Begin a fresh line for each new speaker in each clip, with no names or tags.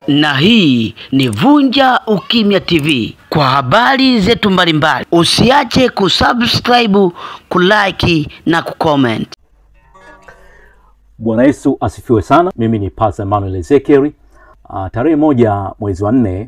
Na hii ni Vunja Ukimya TV kwa habari zetu mbalimbali. Usiache kusubscribe, kulike na kucomment.
Bwana Yesu asifiwe sana. Mimi ni Pastor Emmanuel Ezekiel. Tarehe 1 mwezi wa 4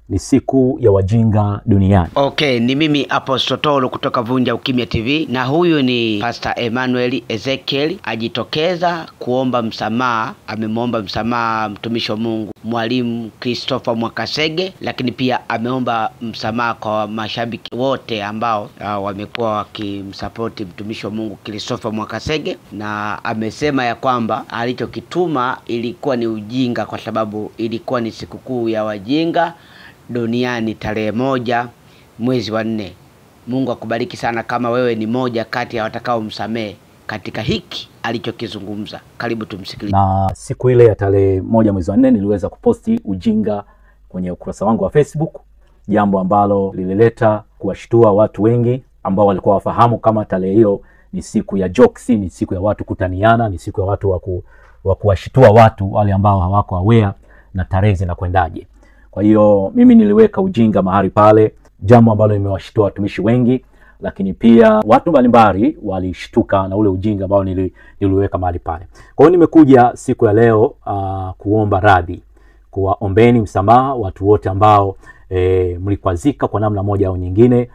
ni siku ya wajinga duniani.
Okay, ni mimi Apostolo kutoka Vunja Ukimya TV, na huyu ni Pastor Emmanuel Ezekiel. Ajitokeza kuomba msamaha, amemwomba msamaha mtumishi wa Mungu Mwalimu Christopher Mwakasege, lakini pia ameomba msamaha kwa mashabiki wote ambao wamekuwa wakimsupport mtumishi wa Mungu Christopher Mwakasege, na amesema ya kwamba alichokituma ilikuwa ni ujinga, kwa sababu ilikuwa ni sikukuu ya wajinga duniani tarehe 1 mwezi wa 4. Mungu akubariki sana kama wewe ni moja kati ya watakao msamehe katika hiki alichokizungumza. Karibu tumsikilize.
Na siku ile ya tarehe 1 mwezi wa 4 niliweza kuposti ujinga kwenye ukurasa wangu wa Facebook, jambo ambalo lilileta kuwashtua watu wengi ambao walikuwa wafahamu kama tarehe hiyo ni siku ya jokes, ni siku ya watu kutaniana, ni siku ya watu wa kuwashtua watu wale ambao hawako aware na tarehe zinakwendaje. Kwa hiyo mimi niliweka ujinga mahali pale, jambo ambalo limewashtua watumishi wengi, lakini pia watu mbalimbali walishtuka na ule ujinga ambao niliweka mahali pale. Kwa hiyo nimekuja siku ya leo kuomba radhi, kuwaombeni msamaha watu wote ambao mlikwazika kwa namna moja au nyingine,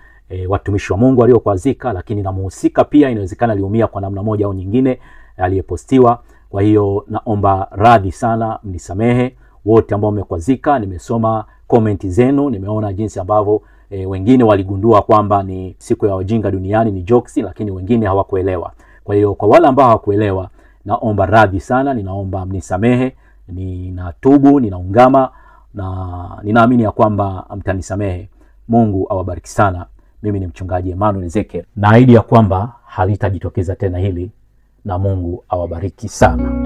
watumishi wa Mungu waliokwazika, lakini na muhusika pia inawezekana aliumia kwa namna moja au nyingine aliyepostiwa. Kwa hiyo naomba radhi sana, mnisamehe wote ambao mmekwazika. Nimesoma comment zenu, nimeona jinsi ambavyo wengine waligundua kwamba ni siku ya wajinga duniani, ni jokes, lakini wengine hawakuelewa. Kwa hiyo kwa wale ambao hawakuelewa, naomba radhi sana, ninaomba mnisamehe, ninatubu, ninaungama na ninaamini ya kwamba mtanisamehe. Mungu awabariki sana. Mimi ni mchungaji Emmanuel Ezekiel. Naahidi ya kwamba halitajitokeza tena hili, na Mungu awabariki sana.